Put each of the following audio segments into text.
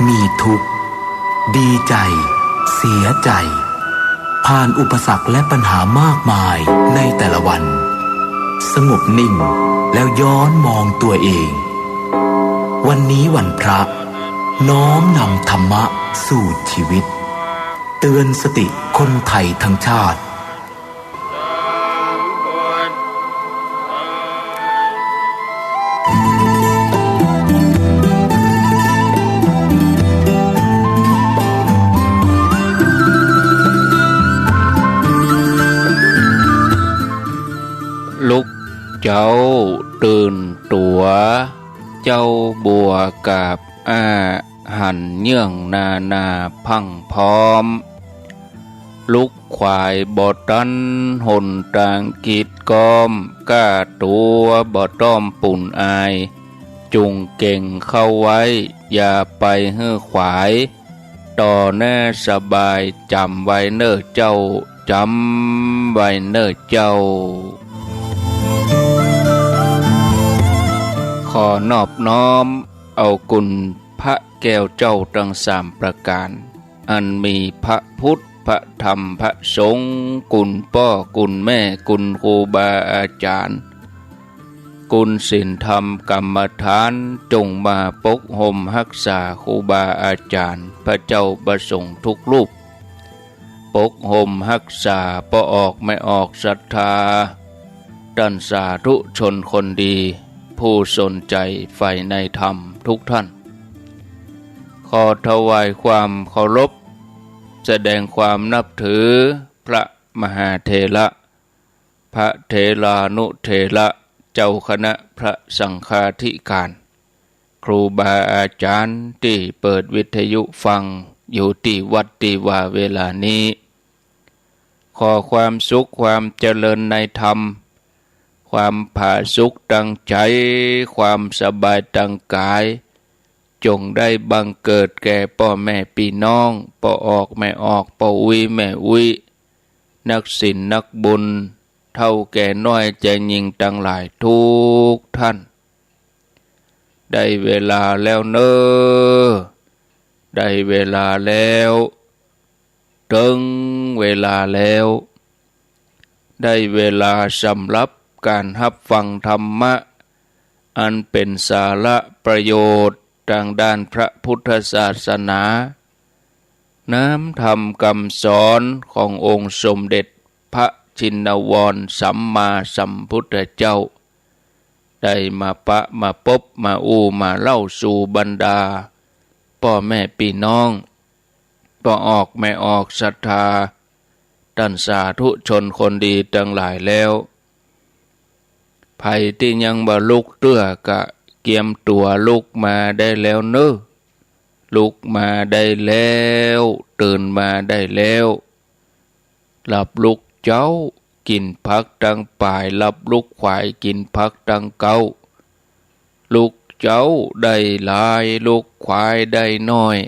มีทุกข์ดีใจเสียใจผ่านอุปสรรคและปัญหามากมายในแต่ละวันสงบนิ่งแล้วย้อนมองตัวเองวันนี้วันพระน้อมนำธรรมะสู่ชีวิตเตือนสติคนไทยทั้งชาติลุกเจ้าตื่นตัวเจ้าบัวกาบหันเยื่องนาพังพร้อมลุกควายบ่ตันหนต่างกีดกอมก้าตัวบ่ต้อมปุ่นอายจุงเก่งเข้าไว้อย่าไปเฮือขวายต่อแน่สบายจำไว้เน้อเจ้าจำไว้เน้อเจ้าขอนอบน้อมเอากุณพระแก้วเจ้าทั้งสามประการอันมีพระพุทธพระธรรมพระสงฆ์กุณพ่อกุณแม่กุณครูบาอาจารย์กุณศีลธรรมกรรมฐานจงมาปกห่มรักษาครูบาอาจารย์พระเจ้าประสงค์ทุกรูปปกห่มรักษาบ่ออกไม่ออกศรัทธาท่านสาธุชนคนดีผู้สนใจใฝ่ในธรรมทุกท่านขอถวายความเคารพแสดงความนับถือพระมหาเถระพระเถรานุเถระเจ้าคณะพระสังฆาธิการครูบาอาจารย์ที่เปิดวิทยุฟังอยู่ที่วัดที่ว่าเวลานี้ขอความสุขความเจริญในธรรมความผาสุกดังใจความสบายดังกายจงได้บังเกิดแก่พ่อแม่พี่น้องพ่อออกแม่ออกพ่ออุ้ยแม่อุ้ยนักศีลนักบุญเท่าแก่น้อยใจยิ่งทั้งหลายทุกท่านได้เวลาแล้วเนอได้เวลาแล้วถึงเวลาแล้วได้เวลาสำหรับการรับฟังธรรมะอันเป็นสาระประโยชน์ทางด้านพระพุทธศาสนาน้ำธรรมคำสอนขององค์สมเด็จพระชินวรสัมมาสัมพุทธเจ้าได้มาปะมาพบมามาเล่าสู่บรรดาพ่อแม่พี่น้องพ่อออกแม่ออกศรัทธาท่านสาธุชนคนดีทั้งหลายแล้วไผที่ยังบ่ลุกเตื้อกะเกียมตัวลุกมาได้แล้วเนอะลุกมาได้แล้วตื่นมาได้แล้วหลับลุกเจ้ากินพักดังป่ายหลับลุกควายกินพักดังเก้าลุกเจ้าได้หลายลุกควายได้น้อย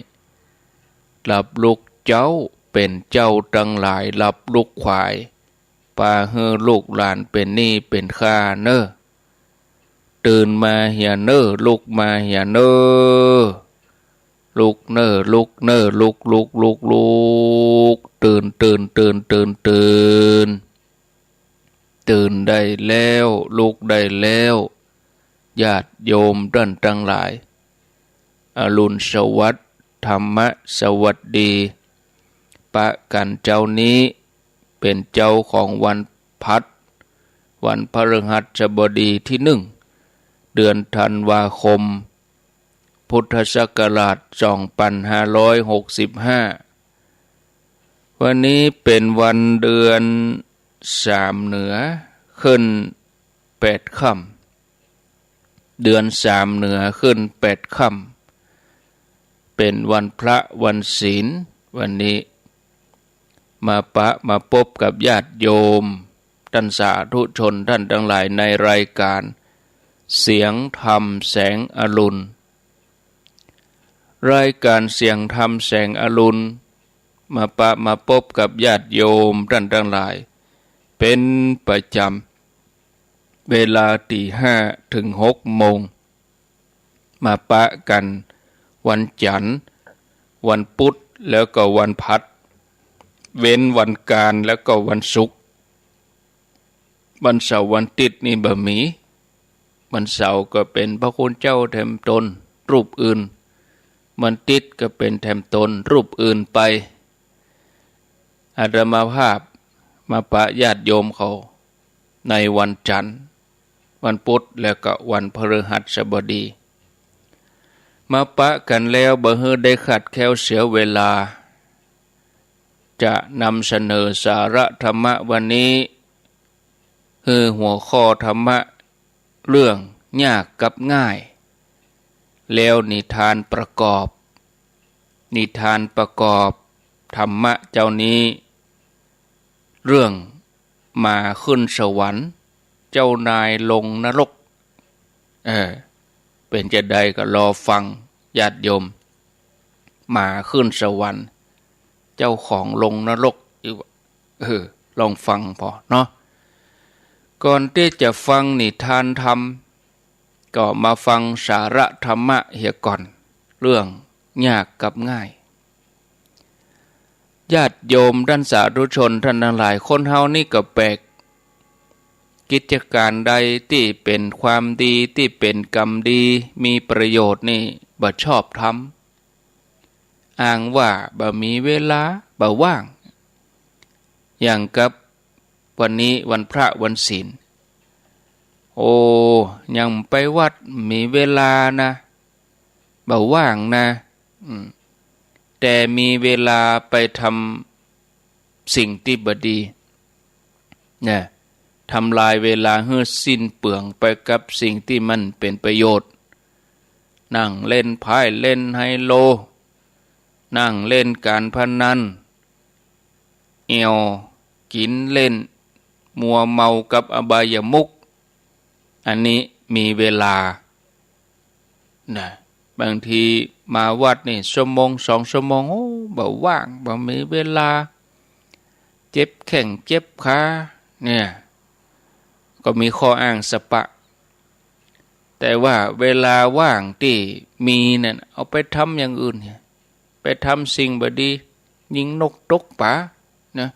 หลับลุกเจ้าเป็นเจ้าทั้งหลายหลับลุกควายป่าเฮือลูกหลานเป็นหนี้เป็นข้าเนอตื่นมาเหียเนอลุกมาเหียเนอลุกเนอลุกเนอลุกตื่นตื่นได้แล้วลุกได้แล้วญาติโยมท่านทั้งหลายอรุณสวัสดิ์ธรรมะสวัสดีปะกันเจ้านี้เป็นเจ้าของวันพัดวันพฤหัสบดีที่1เดือนธันวาคมพุทธศักราช2565วันนี้เป็นวันเดือน3เหนือขึ้น8ค่ำเดือน3เหนือขึ้น8ค่ำเป็นวันพระวันศีลวันนี้มาพบกับญาติโยมท่านสาธุชนท่านทั้งหลายในรายการเสียงธรรมแสงอรุณรายการเสียงธรรมแสงอรุณมาพบกับญาติโยมท่านทั้งหลายเป็นประจำเวลาตี 5 ถึง 6 โมงมาปะกันวันจันทร์ วันพุธแล้วก็วันพัดเว้นวันการแล้วก็วันศุกร์วันเสาร์วันอาทิตย์นี่บ่มีวันเสาร์ก็เป็นพระคุณเจ้าแทมตนรูปอื่นวันอาทิตย์ก็เป็นแทมตนรูปอื่นไปอาตมาภาพมาปะญาติโยมเขาในวันจันทร์วันพุธแล้วก็วันพฤหัสบดีมาปะกันแล้วบ่ฮือได้ขัดแคลวเสียเวลาจะนำเสนอสาระธรรมะวันนี้คือหัวข้อธรรมะเรื่องยากกับง่ายแล้วนิทานประกอบธรรมะเจ้านี้เรื่องมาขึ้นสวรรค์เจ้านายลงนรกเป็นจะใดก็รอฟังญาติโยมมาขึ้นสวรรค์เจ้าของลงนรกลองฟังพอเนาะก่อนที่จะฟังนิทานธรรมก็มาฟังสาระธรรมะเหียก่อนเรื่องยากกับง่ายญาติโยมท่านสาธุชนท่านทั้งหลายคนเฮานี่ก็แปลกกิจการใดที่เป็นความดีที่เป็นกรรมดีมีประโยชน์นี่บ่ชอบทำอ้างว่าบ่มีเวลาบ่ว่างอย่างกับวันนี้วันพระวันศีลยังไปวัดมีเวลานะบ่ว่างนะแต่มีเวลาไปทำสิ่งที่บ่ดีเนี่ยทำลายเวลาให้สิ้นเปลืองไปกับสิ่งที่มันเป็นประโยชน์นั่งเล่นไพ่เล่นไฮโลนั่งเล่นการพนันกินเล่นมัวเมากับอบายมุขอันนี้มีเวลานะบางทีมาวัดนี่ชั่วโมง2 ชั่วโมงบ่ว่างบ่มีเวลาเจ็บแข้งเจ็บขาเนี่ยก็มีข้ออ้างสปะแต่ว่าเวลาว่างที่มีเนี่ยเอาไปทำอย่างอื่นไปทำสิ่งบ่ดียิงนกตกป่านะ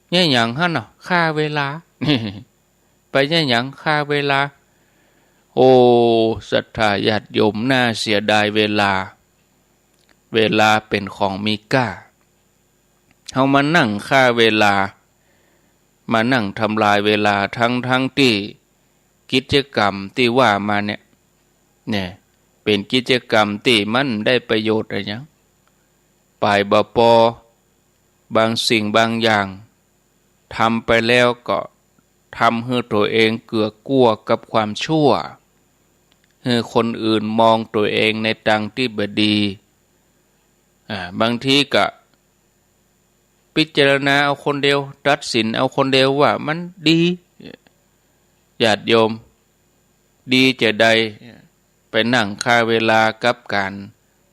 เนี่ยอย่างหั่นน่ะฆ่าเวลา ไปเนี่ยอย่างฆ่าเวลาศรัทธาญาติโยมน่าเสียดายเวลาเป็นของมีค่าเฮามานั่งฆ่าเวลามานั่งทำลายเวลาทั้งที่กิจกรรมที่ว่ามาเนี่ยเป็นกิจกรรมที่มันได้ประโยชน์อะไรอย่างปลายบ่ปอบางสิ่งบางอย่างทำไปแล้วก็ทำให้ตัวเองเกือกกลัวกับความชั่วให้คนอื่นมองตัวเองในทางที่บ่ดีบางทีก็พิจารณาเอาคนเดียวตัดสินเอาคนเดียวว่ามันดีญาติโยมดีจะใดไปนั่งฆ่าเวลากับการ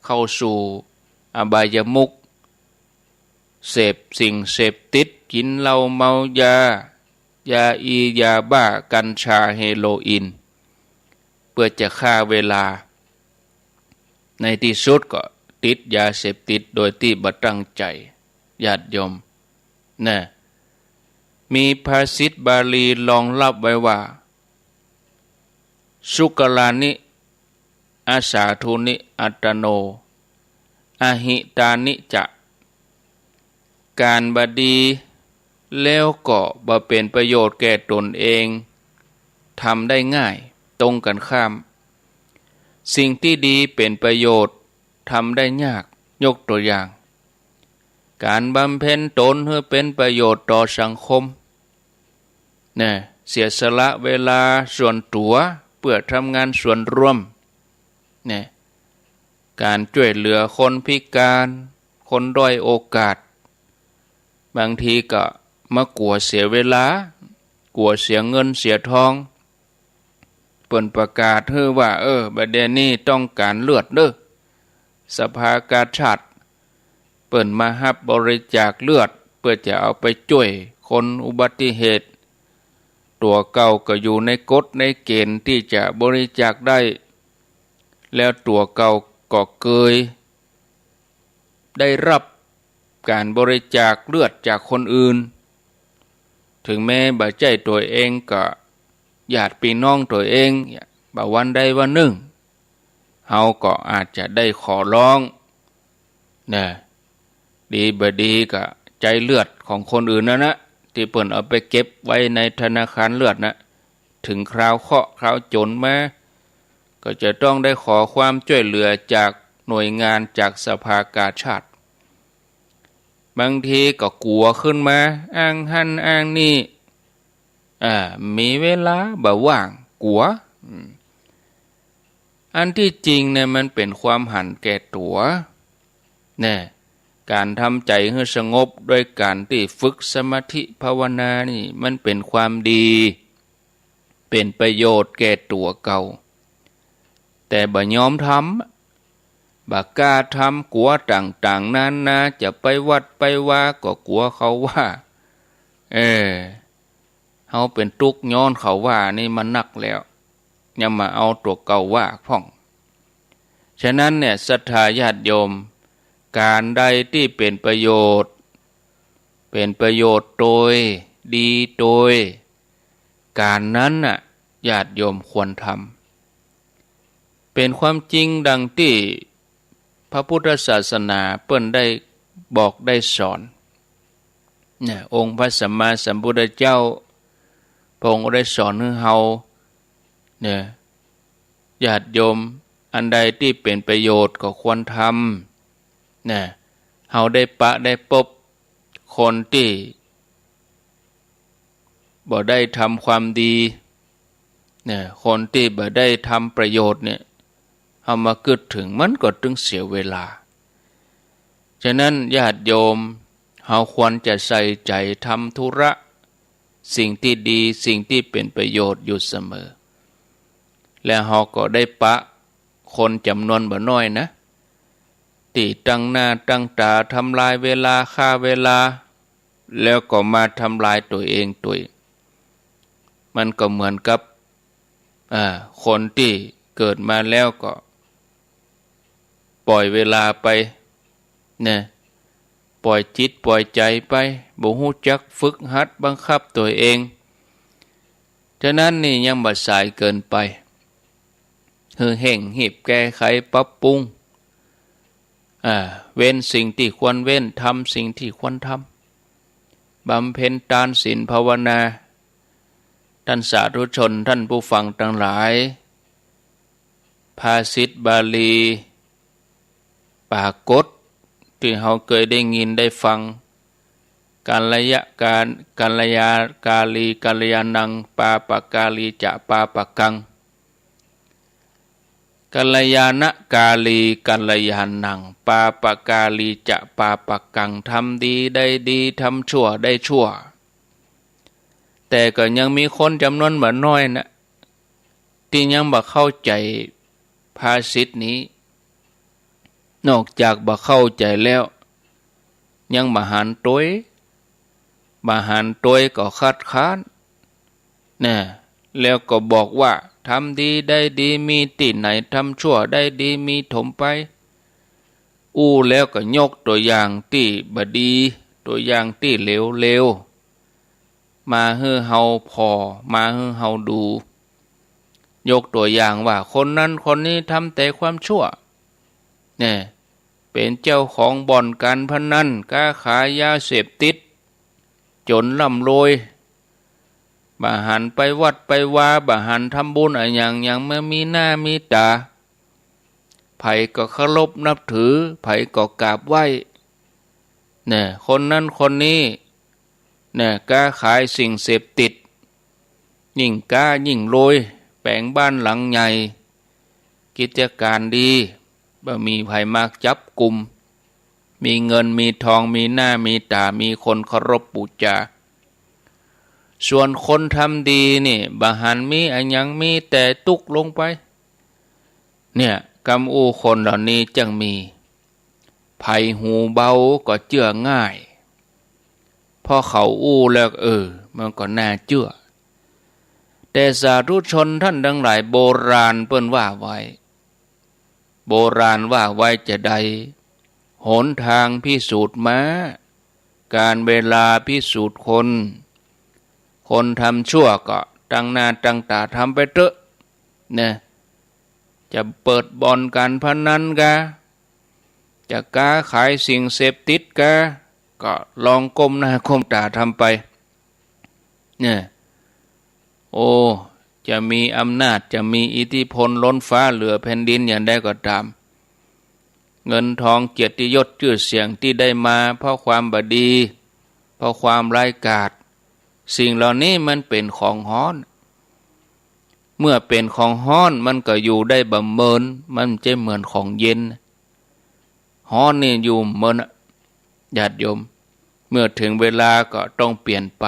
เข้าสู่อบายมุขเสพสิ่งเสพติดกินเหล้าเมายายาบ้ากัญชาเฮโรอีนเพื่อจะฆ่าเวลาในที่สุดก็ติดยาเสพติดโดยที่บ่ตั้งใจญาติโยมนะมีภาษิตบาลีรองรับไว้ว่าสุกลานิอาสาธุนิอัตโนอหิตานิจะการบดีแล้วก็บ่เป็นประโยชน์แก่ตนเองทำได้ง่ายตรงกันข้ามสิ่งที่ดีเป็นประโยชน์ทำได้ยากยกตัวอย่างการบำเพ็ญตนเพื่อเป็นประโยชน์ต่อสังคมเสียสละเวลาส่วนตัวเพื่อทำงานส่วนรวมการช่วยเหลือคนพิการคนด้อยโอกาสบางทีก็มากลัวเสียเวลากลัวเสียเงินเสียทองเปิ่นประกาศว่าบัดเดี๋ยวนี้ต้องการเลือดเด้อสภากาชาดเปิ่นมารับบริจาคเลือดเพื่อจะเอาไปช่วยคนอุบัติเหตุตัวเก่าก็อยู่ในกฎในเกณฑ์ที่จะบริจาคได้แล้วตัวเก่าก็เคย ได้รับการบริจาคเลือดจากคนอื่นถึงแม้บ่ใจตัวเองก็ญาติพี่น้องตัวเองบ่วันใดวันหนึ่งเฮาก็อาจจะได้ขอร้องนะดีบ่ดีก็ใจเลือดของคนอื่นนะที่เพิ่นเอาไปเก็บไว้ในธนาคารเลือดนะถึงคราวเคราะห์คราวจนมาก็จะต้องได้ขอความช่วยเหลือจากหน่วยงานจากสภากาชาดบางทีก็กลัวขึ้นมาอ้างหันอ้างนี่มีเวลาบ่ว่างกลัวอันที่จริงเนี่ยมันเป็นความหันแก่ตัวเนี่ยการทำใจให้สงบด้วยการที่ฝึกสมาธิภาวนานี่มันเป็นความดีเป็นประโยชน์แก่ตัวเก่าแต่บ่ยอมทำบ่กล้าทำกลัวต่างๆนั้นนะจะไปวัดไปว่าก็กลัวเขาว่าเฮาเป็นทุกข์ย้อนเขาว่านี่มันนักแล้วยังมาเอาตัวเก่าว่าพ่องฉะนั้นเนี่ยศรัทธาญาติโยมการใดที่เป็นประโยชน์โดยดีโดยการนั้นน่ะญาติโยมควรทำเป็นความจริงดังที่พระพุทธศาสนาเปิ้นได้บอกได้สอนเนี่ยองค์พระสัมมาสัมพุทธเจ้าพระองค์ได้สอนให้เฮาเนี่ยญาติโยมอันใดที่เป็นประโยชน์ก็ควรทำเนี่ยเฮาได้พบคนที่บ่ได้ทำความดีเนี่ยคนที่บ่ได้ทำประโยชน์เนี่ยเอามาคิดถึงมันก็ตึงเสียเวลาฉะนั้นญาติโยมเฮาควรจะใส่ใจทำธุระสิ่งที่ดีสิ่งที่เป็นประโยชน์อยู่เสมอและเฮาก็ได้ปะคนจำนวนบ่น้อยนะที่ตั้งหน้าตั้งตาทำลายเวลาฆ่าเวลาแล้วก็มาทำลายตัวเองมันก็เหมือนกับคนที่เกิดมาแล้วก็ปล่อยเวลาไปเนี่ยปล่อยจิตปล่อยใจไปบ่ฮู้จักฝึกหัดบังคับตัวเองฉะนั้นนี่ยังบ่สายเกินไปเห่งหีบแก้ไขปรับปรุงเว้นสิ่งที่ควรเว้นทำสิ่งที่ควรทำบำเพ็ญทานศีลภาวนาท่านสาธุชนท่านผู้ฟังทั้งหลายภาษิตบาลีปากฏที่เราเคยได้ยินได้ฟังกัลยานังปาปกาลีจะปาปกังกัลยาณกาลีกัลยาณังปาปกาลีจะปาปกังทำดีได้ดีทำชั่วได้ชั่วแต่ก็ยังมีคนจำนวนบ่น้อยนะที่ยังบ่เข้าใจภาษิตนี้นอกจากบ่เข้าใจแล้วยังบ่หันตัวก็คัดค้านแล้วก็บอกว่าทำดีได้ดีมีที่ไหนทำชั่วได้ดีมีถมไปแล้วก็ยกตัวอย่างที่บ่ดีตัวอย่างที่เลวมาให้เฮาพอมาให้เฮาดูยกตัวอย่างว่าคนนั้นคนนี้ทำแต่ความชั่วเป็นเจ้าของบ่อนการพนันค้าขายยาเสพติดจนร่ำรวยบ่หันไปวัดไปวาบ่หันทำบุญอะไรอย่างไม่มีหน้ามีตาไผก็เคารพนับถือไผก็กราบไหว้คนนั้นคนนี้ค้าขายสิ่งเสพติดยิ่งค้ายิ่งรวยแปลงบ้านหลังใหญ่กิจการดีบ่มีไผมากจับกุมมีเงินมีทองมีหน้ามีตามีคนเคารพบูชาส่วนคนทำดีนี่บ่หันมีอันยังมีแต่ตุกลงไปกำคนเหล่านี้จังมีภัยหูเบาก็เชื่อง่ายพอเขาแล้วมันก็น่าเชื่อแต่สาธุชนท่านทั้งหลายโบราณเปิ้นว่าไว้จะใด หนทางพิสูจน์ม้าการเวลาพิสูจน์คนทำชั่วก็ตั้งหน้าตั้งตาทำไปเถอะเนี่ยจะเปิดบ่อนการพนันกะจะค้าขายสิ่งเสพติดกะก็ลองก้มหน้าก้มตาทำไปเนี่ยโอ้จะมีอำนาจจะมีอิทธิพลล้นฟ้าเหลือแผ่นดินอย่างใดก็ตามเงินทองเกียรติยศชื่อเสียงที่ได้มาเพราะความบดีเพราะความร้ายกาจสิ่งเหล่านี้มันเป็นของฮ้อนเมื่อเป็นของฮ้อนมันก็อยู่ได้บ่เมินมันจะเหมือนของเย็นฮ้อนนี่อยู่เมินญาติโยมเมื่อถึงเวลาก็ต้องเปลี่ยนไป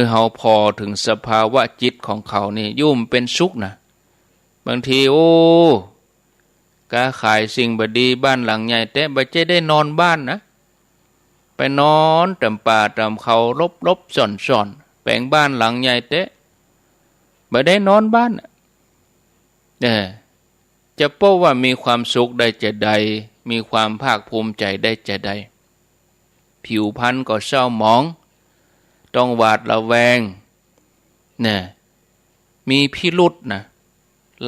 เฮาพอถึงสภาวะจิตของเขานี่ยุ่มเป็นสุขนะบางทีโอ้ค้าขายสิ่งบดีบ้านหลังใหญ่แต่บ่จะได้นอนบ้านนะไปนอนตำป่าตำเขาลบซ่อนแปลงบ้านหลังใหญ่แต่บ่ได้นอนบ้านจะโป้ว่ามีความสุขได้จะใดมีความภาคภูมิใจได้จะใดผิวพรรณก็เศร้าหมองต้องหวาดระแวงมีพิรุธนะ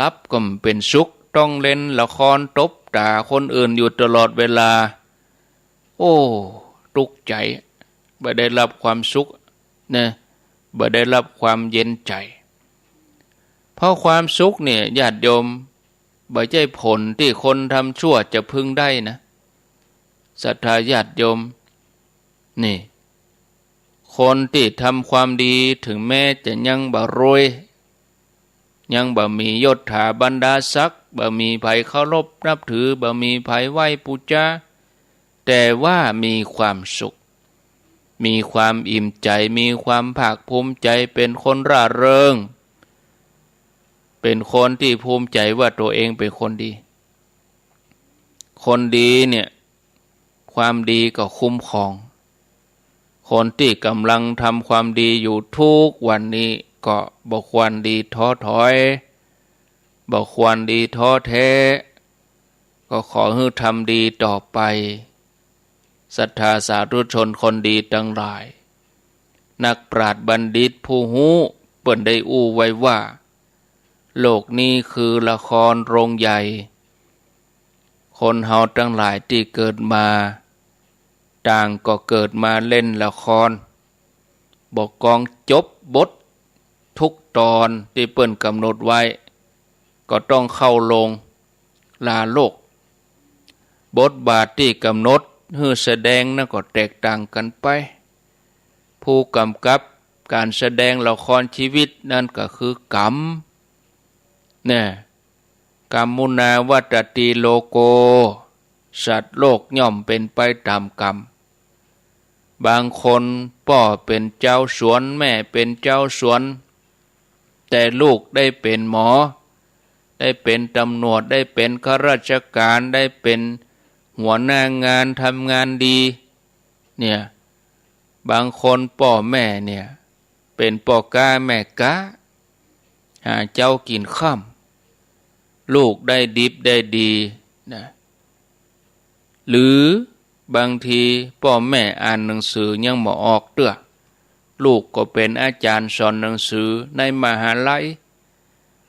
รับก็เป็นสุขต้องเล่นละครตบด่าคนอื่นอยู่ตลอดเวลาโอ้ทุกข์ใจบ่ได้รับความสุขบ่ได้รับความเย็นใจเพราะความสุขเนี่ยญาติโยมบ่ใช่ผลที่คนทำชั่วจะพึงได้นะศรัทธาญาติโยมนี่คนที่ทำความดีถึงแม้จะยังบ่รวยยังบ่มียศถาบรรดาศักดิ์บ่มีไผเคารพนับถือบ่มีไผไหว้บูชาแต่ว่ามีความสุขมีความอิ่มใจมีความภาคภูมิใจเป็นคนร่าเริงเป็นคนที่ภูมิใจว่าตัวเองเป็นคนดีคนดีเนี่ยความดีก็คุ้มครองคนที่กำลังทำความดีอยู่ทุกวันนี้ก็บ่ควรดีท้อถอยบ่ควรดีท้อแท้ก็ขอให้ทำดีต่อไปศรัทธาสาธุชนคนดีทั้งหลายนักปราชญ์บัณฑิตผู้ฮู้เปิ้นได้อู้ไว้ว่าโลกนี้คือละครโรงใหญ่คนเฮาทั้งหลายที่เกิดมาต่างก็เกิดมาเล่นละครบอกกองจบบททุกตอนที่เปิ้นกำหนดไว้ก็ต้องเข้าลงลาโลกบทบาทที่กำหนดให้แสดงนั้นก็แตกต่างกันไปผู้กำกับการแสดงละครชีวิตนั่นก็คือกรรมกรรมุนาวัตติโลโกสัตว์โลกย่อมเป็นไปตามกรรมบางคนพ่อเป็นเจ้าสวนแม่เป็นเจ้าสวนแต่ลูกได้เป็นหมอได้เป็นตำรวจได้เป็นข้าราชการได้เป็นหัวหน้างานทำงานดีบางคนพ่อแม่เป็นพ่อกาแม่กาหาเจ้ากินข้ามลูกได้ดิบได้ดีหรือบางทีพ่อแม่อ่านหนังสือยังบ่ออกเด้อลูกก็เป็นอาจารย์สอนหนังสือในมหาลัย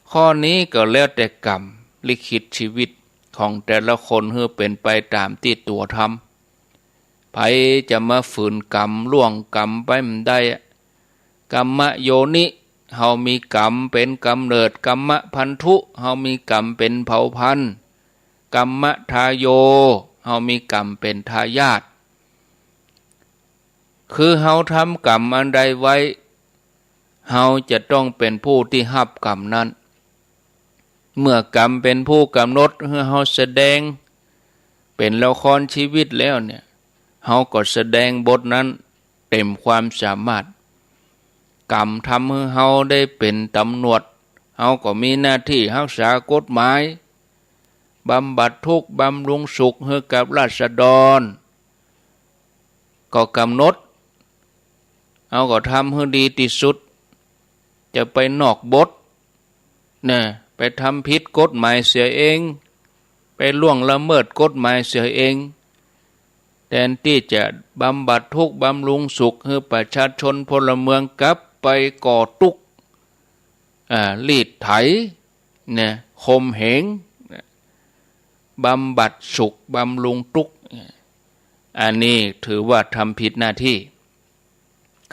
ข้อนี้ก็แล้วแต่กรรมลิขิตชีวิตของแต่ละคนให้เป็นไปตามที่ตัวทำไผจะมาฝืนกรรมล่วงกรรมไปมันได้กรรมโยนิเฮามีกรรมเป็นกำเนิดกรรมพันธุเฮามีกรรมเป็นเผ่าพันธุ์กรรมทายโยเฮามีกรรมเป็นทายาทคือเฮาทำกรรมอันใดไว้เฮาจะต้องเป็นผู้ที่รับกรรมนั้นเมื่อกรรมเป็นผู้กำหนดให้เฮาแสดงเป็นละครชีวิตแล้วเฮาก็แสดงบทนั้นเต็มความสามารถกรรมทำให้เฮาได้เป็นตำรวจเฮาก็มีหน้าที่รักษากฎหมายบำบัดทุกข์บำรุงสุขให้กับราษฎรก็กำหนดเฮาก็ทำให้ดีที่สุดจะไปนอกบทไปทำผิดกฎหมายเสียเองไป ล่วงละเมิดกฎหมายเสียเองแทนที่จะบำบัดทุกข์บำรุงสุขให้ประชาชนพลเมืองกลับไปก่อตุกลีดไถเนี่ยข่มเหงบำบัดสุขบำรุงทุกข์อันนี้ถือว่าทำผิดหน้าที่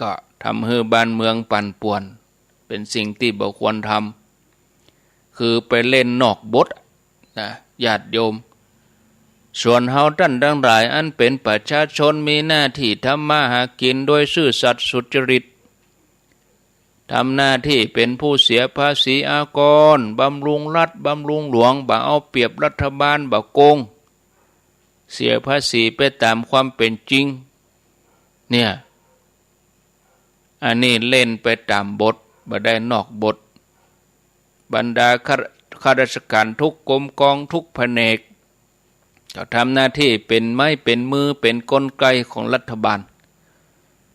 ก็ทำให้บ้านเมืองปั่นป่วนเป็นสิ่งที่บ่ควรทำคือไปเล่นนอกบทนะญาติโยมส่วนเฮาท่านทั้งหลายอันเป็นประชาชนมีหน้าที่ทำมาหากินโดยซื่อสัตย์สุจริตทำหน้าที่เป็นผู้เสียภาษีอากรบำรุงรัฐบำรุงหลวงบ่เอาเปรียบรัฐบาลบ่โกงเสียภาษีไปตามความเป็นจริงเนี่ยอันนี้เล่นไปตามบทบ่ได้นอกบทบรรดาข้าราชการทุกกรมกองทุกแผนกก็ทำหน้าที่เป็นไม้เป็นมือเป็นกลไกของรัฐบาล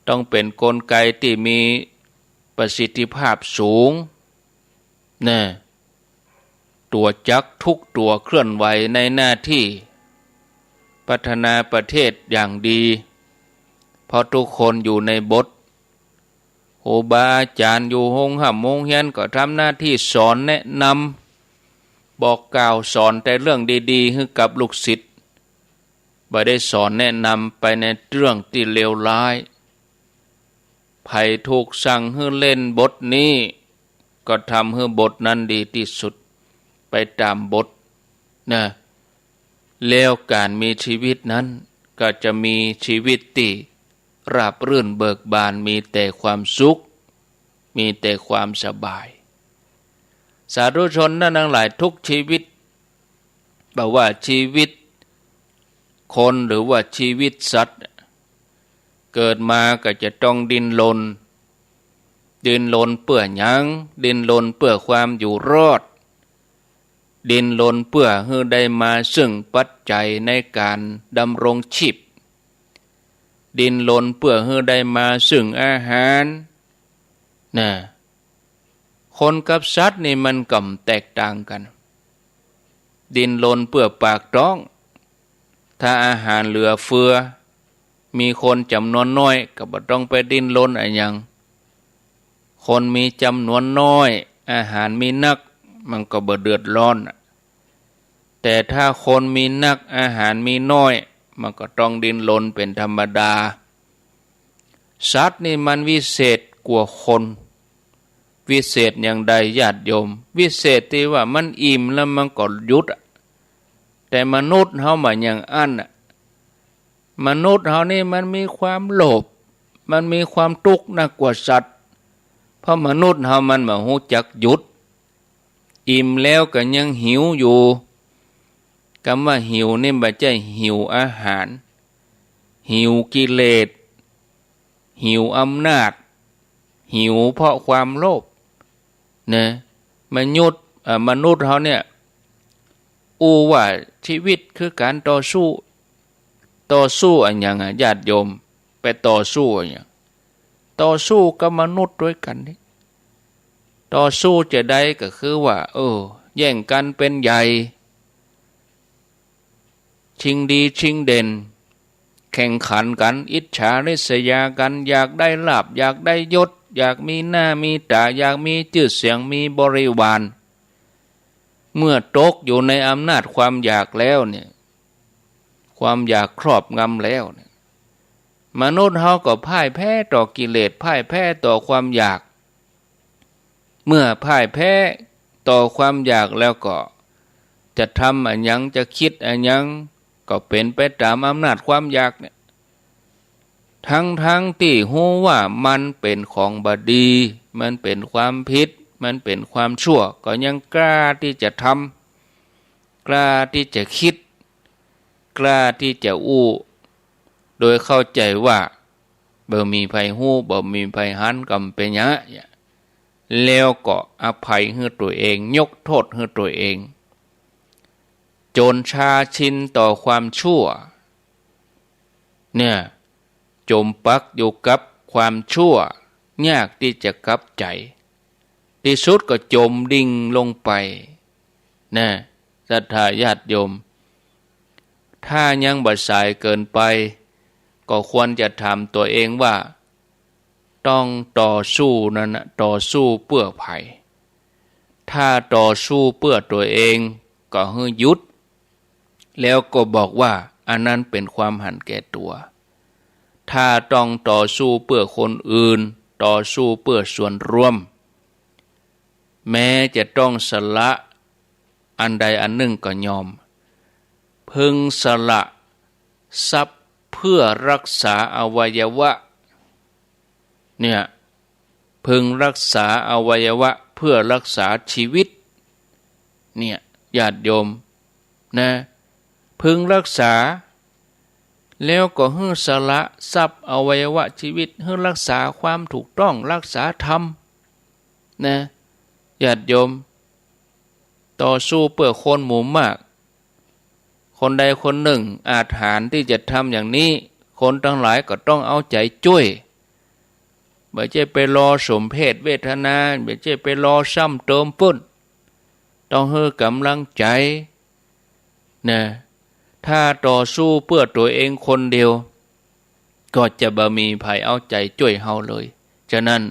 ต้องเป็นกลไกที่มีประสิทธิภาพสูงนะตัวจักรทุกตัวเคลื่อนไหวในหน้าที่พัฒนาประเทศอย่างดีเพราะทุกคนอยู่ในบทครูบาอาจารย์อยู่โรงหำโรงเรียนก็ทำหน้าที่สอนแนะนำบอกกล่าวสอนแต่เรื่องดีๆให้กับลูกศิษย์บ่ได้สอนแนะนำไปในเรื่องที่เลวร้ายไผถูกสั่งให้เล่นบทนี้ก็ทำให้บทนั้นดีที่สุดไปตามบทนะแล้วการมีชีวิตนั้นก็จะมีชีวิตที่ราบรื่นเบิกบานมีแต่ความสุขมีแต่ความสบายสาธุชนนั่นทั้งหลายทุกชีวิตบอกว่าชีวิตคนหรือว่าชีวิตสัตว์เกิดมาก็จะต้องดิ้นรนเพื่อหยังดิ้นรนเพื่อความอยู่รอดดิ้นรนเพื่อให้ได้มาซึ่งปัจจัยในการดำรงชีพดิ้นรนเพื่อให้ได้มาซึ่งอาหารนะคนกับสัตว์นี่มันก็แตกต่างกันดิ้นรนเพื่อปากท้องถ้าอาหารเหลือเฟือมีคนจำนวนน้อยก็บ่ต้องไปดิ้นรนอะไรอย่างคนมีจำนวนน้อยอาหารมีนักมันก็บ่เดือดร้อนแต่ถ้าคนมีนักอาหารมีน้อยมันก็ต้องดิ้นรนเป็นธรรมดาสัตว์นี่มันวิเศษกว่าคนวิเศษอย่างใดญาติโยมวิเศษที่ว่ามันอิ่มแล้วมันก็หยุดแต่มนุษย์เฮามาอย่างอั้นมนุษย์เฮานี่มันมีความโลภมันมีความทุกข์นักกว่าสัตว์เพราะมนุษย์เฮามันบ่ฮู้จักหยุดอิ่มแล้วก็ยังหิวอยู่คำว่าหิวนี่บ่ใช่หิวอาหารหิวกิเลสหิวอำนาจหิวเพราะความโลภนะมนุษย์เฮาเนี่ยว่าชีวิตคือการต่อสู้อันอย่างญาติโยมไปต่อสู้อันอย่างต่อสู้กับมนุษย์ด้วยกันนี่ต่อสู้จะได้ก็คือว่าแย่งกันเป็นใหญ่ชิงดีชิงเด่นแข่งขันกันอิจฉาริษยากันอยากได้ลาภอยากได้ยศอยากมีหน้ามีตาอยากมีชื่อเสียงมีบริวารเมื่อตกอยู่ในอำนาจความอยากแล้วเนี่ยความอยากครอบงำแล้วเนี่ยมนุษย์เฮาก็พ่ายแพ้ต่อกิเลสพ่ายแพ้ต่อความอยากเมื่อพ่ายแพ้ต่อความอยากแล้วก็จะทำอันยังจะคิดอันยังก็เป็นไปตามอำนาจความอยากเนี่ยทั้งที่รู้ว่ามันเป็นของบดีมันเป็นความผิดมันเป็นความชั่วก็ยังกล้าที่จะทำกล้าที่จะคิดกล้าที่จะโดยเข้าใจว่าบ่มีไผฮู้บ่มีไผหันกำเป็นหยังแล้วก็อภัยให้ตัวเองยกโทษให้ตัวเองจนชาชินต่อความชั่วเนี่ยจมปักอยู่กับความชั่วยากที่จะกลับใจที่สุดก็จมดิ่งลงไปนะศรัทธาญาติโยม ถ้ายังบ่สายเกินไปก็ควรจะถามตัวเองว่าต้องต่อสู้นั่นนะต่อสู้เพื่อไผถ้าต่อสู้เพื่อตัวเองก็ให้หยุดแล้วก็บอกว่าอันนั้นเป็นความหันแก่ตัวถ้าต้องต่อสู้เพื่อคนอื่นต่อสู้เพื่อส่วนรวมแม้จะต้องสละอันใดอันหนึ่งก็ยอมพึงสละทรัพย์เพื่อรักษาอวัยวะเนี่ยพึงรักษาอวัยวะเพื่อรักษาชีวิตเนี่ยญาติโยมนะพึงรักษาแล้วก็ให้สละทรัพย์อวัยวะชีวิตให้รักษาความถูกต้องรักษาธรรมนะญาติโยมต่อสู้เพื่อคนหมู่มากคนใดคนหนึ่งอาจหารที่จะทำอย่างนี้คนทั้งหลายก็ต้องเอาใจช่วยไม่ใช่ไปรอสมเพศเวทนาไม่ใช่ไปรอซ้ำเติมปุ้นต้องให้กำลังใจนะถ้าต่อสู้เพื่อตัวเองคนเดียวก็จะบ่มีภัยเอาใจช่วยเฮาเลยฉะนั้น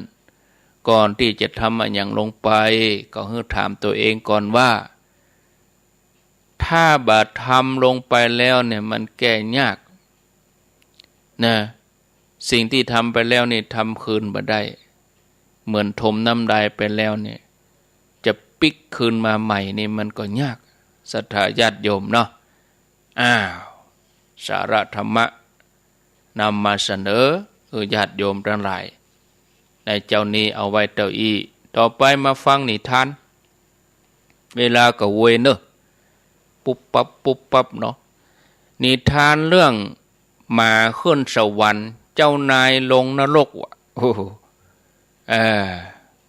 ก่อนที่จะทำอะไรอย่างลงไปก็ให้ถามตัวเองก่อนว่าถ้าบาดทำลงไปแล้วเนี่ยมันแก้ยากนะสิ่งที่ทำไปแล้วนี่ทำคืนบ่ได้เหมือนถมน้ำลายไปแล้วเนี่ยจะปิกคืนมาใหม่นี่มันก็ยากศรัทธาญาติโยมเนาะสาระธรรมะนำมาเสนอญาติโยมทั้งหลายในเจ้านี้เอาไว้เต้าอี้ต่อไปมาฟังนิทานเวลาก็เวยเนอะปุ๊บปั๊บเนาะนิทานเรื่องหมาขึ้นสวรรค์เจ้านายลงนรกว่ะ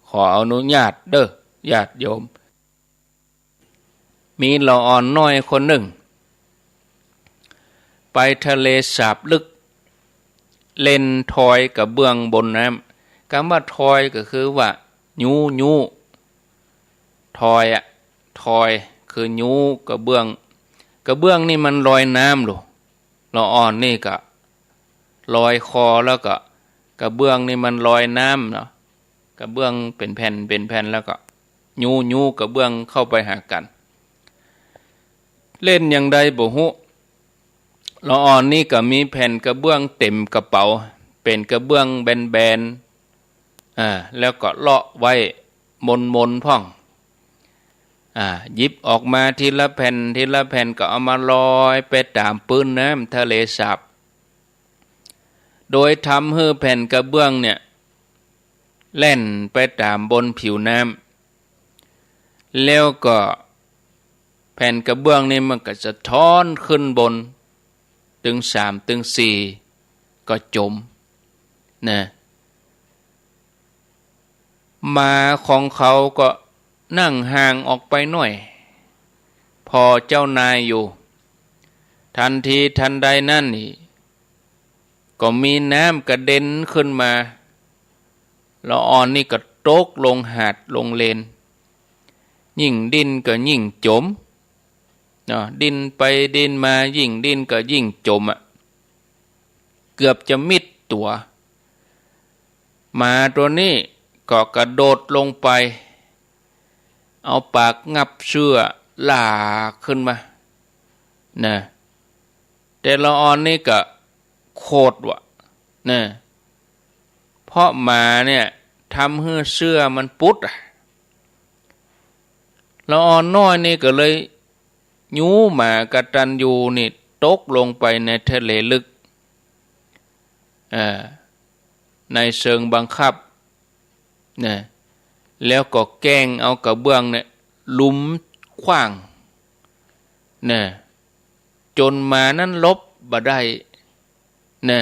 ขออนุญาตเด้อญาติโยมมีละอ่อนน้อยคนหนึ่งไปทะเลสาบลึกเล่นทอยกับเบื้องบนน้ำคำว่าทอยก็คือว่ายูทอยทอยคือยูกระเบื้องนี่มันลอยน้ำหรอละอ่อนนี่ก็ลอยคอแล้วก็กระเบื้องนี่มันลอยน้ำเนาะกระเบื้องเป็นแผ่นแล้วก็ยูกระเบื้องเข้าไปหากันเล่นอย่างใดบ่ฮู้ละอ่อนนี่ก็มีแผ่นกระเบื้องเต็มกระเป๋าเป็นกระเบื้องแบนแล้วก็เลาะไว้มนพ่องหยิบออกมาทีละแผ่นก็เอามาลอยไปตามปื้นน้ำทะเลสาบโดยทำให้แผ่นกระเบื้องเนี่ยแล่นไปตามบนผิวน้ำแล้วก็แผ่นกระเบื้องนี่มันก็จะท้อนขึ้นบนตึง3ตึง4ก็จมนะหมาของเขาก็นั่งห่างออกไปหน่อยพอเจ้านายอยู่ทันทีทันใดนั่นนี่ก็มีน้ำกระเด็นขึ้นมาละอ่อนนี่ก็ตกลงหาดลงเลนยิ่งดิ้นก็ยิ่งจมดิ้นไปดิ้นมายิ่งดิ้นก็ยิ่งจมเกือบจะมิดตัวหมาตัวนี้ก็กระโดดลงไปเอาปากงับเสื้อลากขึ้นมานะแต่ละอ่อนนี่ก็โคตรว่ะนะเพราะหมาเนี่ยทำให้เสื้อมันปุดละอ่อนน้อยนี่ก็เลยยูหมากตัญญูนี่ตกลงไปในทะเลลึกในเชิงบังคับนะแล้วก็แกล้งเอากระเบื้องเนี่ยลุมขว้างนะจนมานั้นลบบ่ได้นะ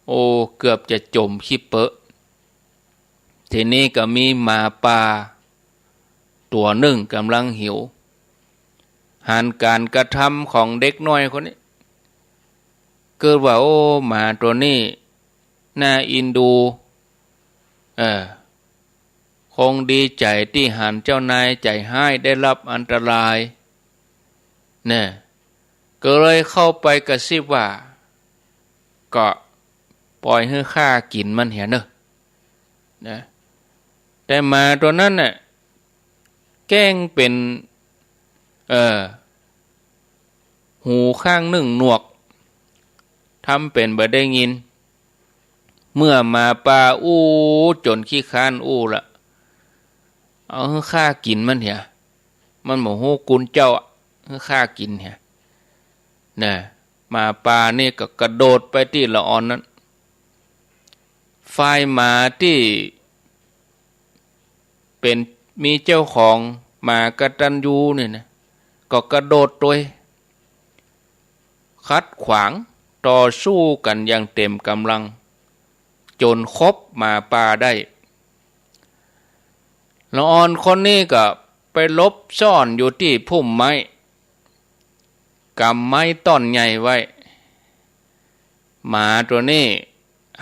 โอ้เกือบจะจมขี้เปอะทีนี้ก็มีหมาป่าตัวหนึ่งกำลังหิวหันการกระทำของเด็กน้อยคนนี้เกิดว่าโอ้หมาตัวนี้น่าอินดูคงดีใจที่หันเจ้านายใจให้ได้รับอันตรายเนี่ย ก็เลยเข้าไปกระซิบว่าก็ปล่อยให้ข้ากินมันเหียเนอะนะแต่หมาตัวนั้นน่ะแกล้งเป็นหูข้างหนึ่งหนวกทำเป็นบ่ได้ยินเมื่อหมาป่าอู้จนขี้ค้านอู้ละเอาให้ข้ากินมันเหียมันบ่ฮู้กุนเจ้าให้ข้ากินเหียนะหมาป่านี่ก็กระโดดไปที่ละออนนั้นฝ่ายหมาที่เป็นมีเจ้าของหมากตัญญูเนี่ยนะก็กระโดดตัวคัดขวางต่อสู้กันอย่างเต็มกำลังจนครบหมาป่าได้ละออนคนนี้ก็ไปลบซ่อนอยู่ที่พุ่มไม้กำไม้ต้นใหญ่ไว้หมาตัวนี้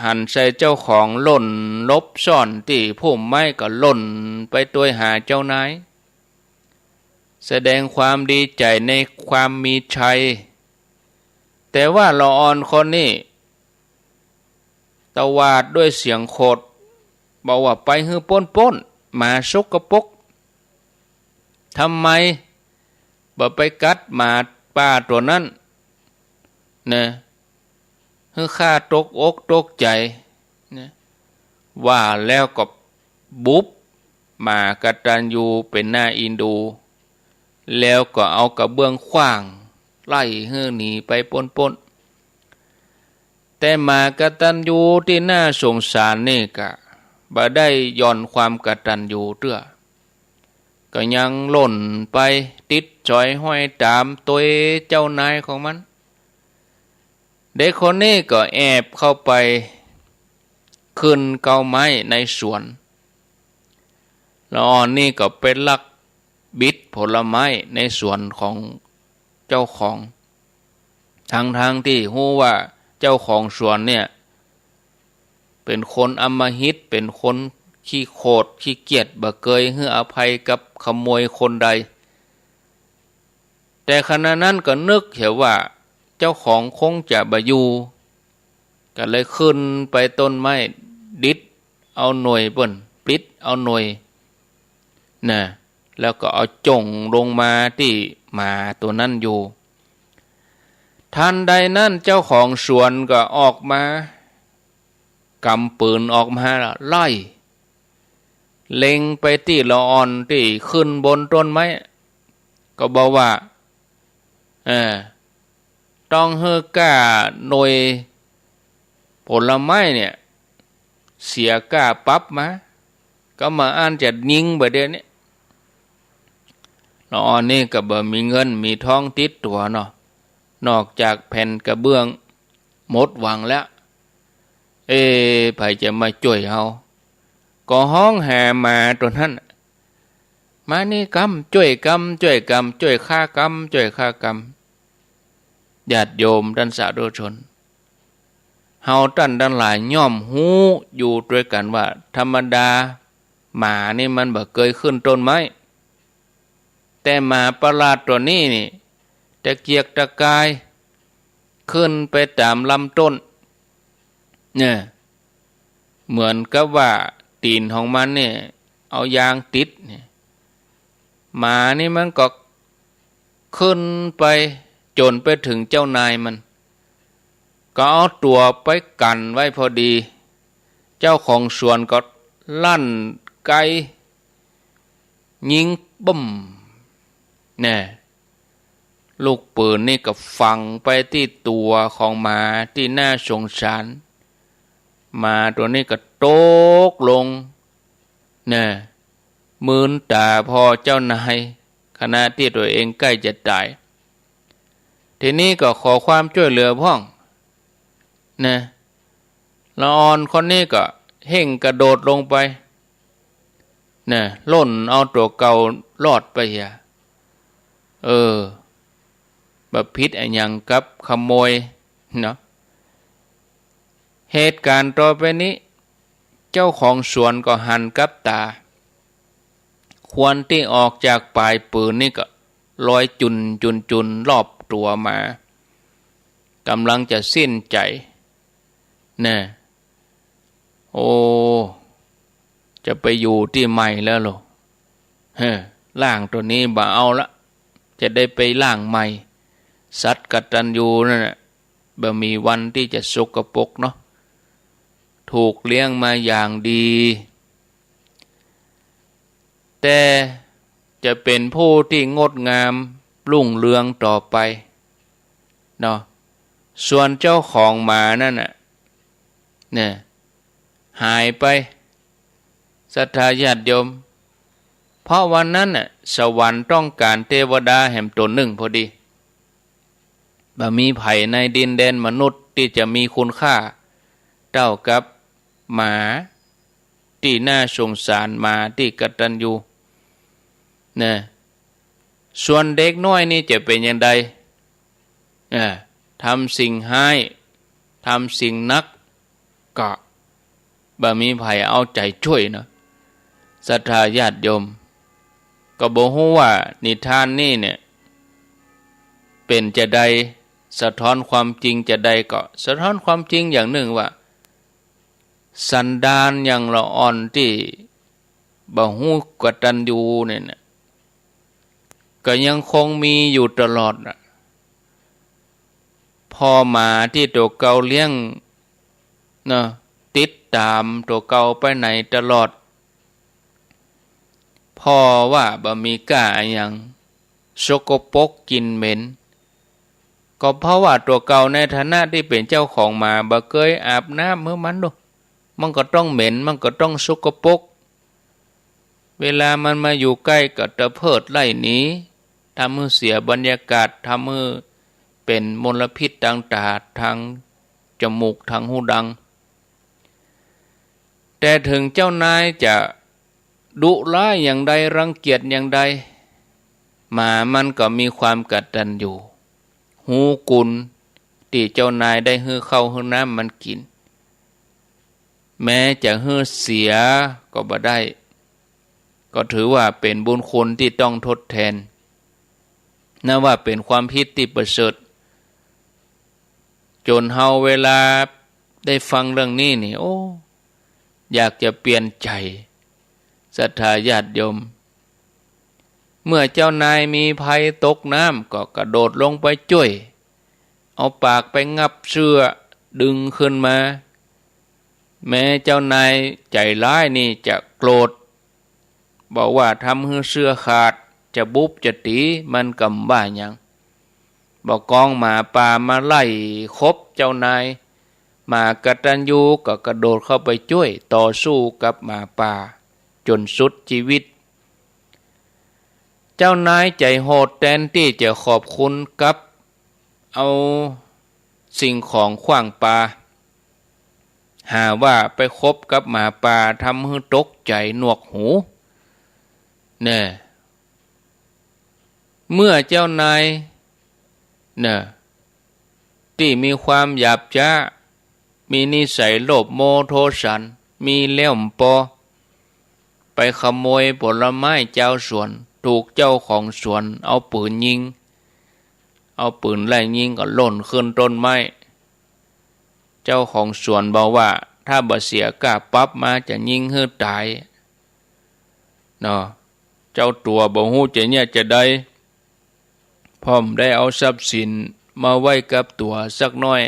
หันใส่เจ้าของล่นลบซ่อนที่พุ่มไม้ก็ล่นไปตัวหาเจ้านายแสดงความดีใจในความมีชัยแต่ว่าละออนคนนี้ตวาดด้วยเสียงโคดบอกว่าไปฮื้อป้นหมาสกปรกทำไมบ่ไปกัดหมาป่าตัวนั้นนะฮื้อข้าตกอกตกใจนะว่าแล้วก็บุบหมากตัญญูเป็นหน้าอินดูแล้วก็เอากระเบื้องขว้างไล่ฮื้อหนีไปป้นแต่หมากตัญญูที่น่าสงสารนี่ก็บ่ได้ย่อนความกตัญญูเตื้อก็ยังหล่นไปติดจอยห้อยตามตัวเจ้านายของมันเด็กคนนี้ก็แอบเข้าไปขึ้นเกาไม้ในสวนละออนนี่ก็เป็นลักบิดผลไม้ในสวนของเจ้าของทางที่ฮู้ว่าเจ้าของสวนเนี่ยเป็นคนอำมหิตเป็นคนขี้โคตรขี้เกียจบ่เคยให้อภัยกับขโมยคนใดแต่ขณะนั้นก็นึกเห็นว่าเจ้าของคงจะบ่อยู่ก็เลยขึ้นไปต้นไม้ดิดเอาหน่วยเปิ้นปิดเอาหน่วยนะแล้วก็เอาจ่งลงมาที่หมาตัวนั้นอยู่ทันใดนั้นเจ้าของสวนก็ออกมากำปืนออกมาไล่เล็งไปที่ละออนที่ขึ้นบนต้นไม้ก็บอกว่าต้องเฮก้าหน่วยผลไม้เนี่ยเสียก้าปั๊บมาก็มาอ่านจะยิงประเดี๋ยวนี้ละออนนี่ก็บ่มีเงินมีทองติดตัวเนาะนอกจากแผ่นกระเบื้องหมดหวังแล้วไผจะมาช่วยเฮาก็ห้องหามาตัวนั้นมานี่กำช่วยกำช่วยกำช่วยฆ่ากำช่วยฆ่ากำญาติโยมท่านสาธุชนเฮาท่านทั้งหลายย่อมฮู้อยู่ด้วยกันว่าธรรมดาหมานี่มันบ่เคยขึ้นต้นไม้แต่หมาประหลาดตัวนี้นี่ตะเกียกตะกายขึ้นไปตามลำต้นเนี่ยเหมือนกับว่าตีนของมันเนี่ยเอายางติดเนี่ยหมานี่มันก็ขึ้นไปจนไปถึงเจ้านายมันก็เอาตัวไปกันไว้พอดีเจ้าของสวนก็ลั่นไกยิงบึ้มเนี่ยลูกปืนนี่ก็ฝังไปที่ตัวของหมาที่น่าสงสารหมาตัวนี้ก็ตกลงเนี่ยมืนตาพอเจ้านายขณะที่ตัวเองใกล้จะตายทีนี้ก็ขอความช่วยเหลือพ่องนะละออนคนนี้ก็เห่งกระโดดลงไปนะล่นเอาตัวเก่ารอดไปอ่ะบ่ผิดอันหยังกับขโมยเนาะเหตุการณ์ต่อไปนี้เจ้าของสวนก็หันกับตาควรที่ออกจากปลายปืนนี่ก็ลอยจุนรอบตัวมา กำลังจะสิ้นใจนะโอ้จะไปอยู่ที่ใหม่แล้วหรอร่างตัวนี้บ่เอาละจะได้ไปร่างใหม่สัตว์กตัญญูนั่นน่ะบ่มีวันที่จะสกปรกเนาะถูกเลี้ยงมาอย่างดีแต่จะเป็นผู้ที่งดงามรุ่งเรืองต่อไปเนาะส่วนเจ้าของหมานั่นน่ะเนี่ยหายไปศรัทธาญาติโยมเพราะวันนั้นน่ะสวรรค์ต้องการเทวดาแห่งตนหนึ่งพอดีบ่มีไผในดินแดนมนุษย์ที่จะมีคุณค่าเท่ากับหมาที่น่าสงสารหมาที่กตัญญูนะส่วนเด็กน้อยนี่จะเป็นอย่างใดทำสิ่งให้ทำสิ่งนักก็บ่มีไผเอาใจช่วยเนาะศรัทธาญาติโยมก็บ่ฮู้ว่านิทานนี่เนี่ยเป็นจะใดสะท้อนความจริงจะใดก็สะท้อนความจริงอย่างหนึ่งว่าสันดานอย่างละอ่อนที่บ่ฮู้กตัญญูเนี่ยนะก็ยังคงมีอยู่ตลอดนะพอหมาที่ตัวเก่าเลี้ยงนะติดตามตัวเก่าไปไหนตลอดพอว่าบ่มีกล้าอย่างสกปรกกินเหม็นก็เพราะว่าตัวเก่าในฐานะที่เป็นเจ้าของหมาบ่เคยอาบน้ำเมื่อมันดูมันก็ต้องเหม็นมันก็ต้องสกปรกเวลามันมาอยู่ใกล้ก็ตะเพิดไล่หนีทำให้เสียบรรยากาศทำให้เป็นมลพิษต่างๆทางจมูกทางหูดังแต่ถึงเจ้านายจะดุร้ายอย่างใดรังเกียจอย่างใดหมามันก็มีความกตัญญูหูกุลที่เจ้านายได้ให้ข้าวให้น้ำมันกินแม้จะให้เสียก็บ่ได้ก็ถือว่าเป็นบุญคุณที่ต้องทดแทนนะว่าเป็นความผิดที่ประเสริฐจนเฮาเวลาได้ฟังเรื่องนี้นี่โอ้อยากจะเปลี่ยนใจศรัทธาญาติโยมเมื่อเจ้านายมีภัยตกน้ำก็กระโดดลงไปช่วยเอาปากไปงับเสื้อดึงขึ้นมาแม้เจ้านายใจร้ายนี่จะโกรธบอกว่าทำให้เสื้อขาดจะบุบจะตีมันกำบ้าหยังบอกกองหมาป่ามาไล่คบเจ้านายหมากตัญญูก็กระโดดเข้าไปช่วยต่อสู้กับหมาป่าจนสุดชีวิตเจ้านายใจโหดแทนที่จะขอบคุณกับเอาสิ่งของขว้างปาหาว่าไปคบกับหมาป่าทำให้ตกใจหนวกหูเนี่ยเมื่อเจ้านายเนี่ยที่มีความหยาบช้ามีนิสัยโลภโมโทสันมีเล่มปอไปขโมยผลไม้เจ้าสวนถูกเจ้าของสวนเอาปืนยิงเอาปืนไล่ยิงก็หล่นขึ้นต้นไม้เจ้าของสวนบอกว่าถ้าบ่เสียกล้าปั๊บมาจะยิงให้ตายเนาะเจ้าตัวบ่ฮู้จะเนี่ยจะได้พร้อมได้เอาทรัพย์สินมาไว้กับตัวสักน้อย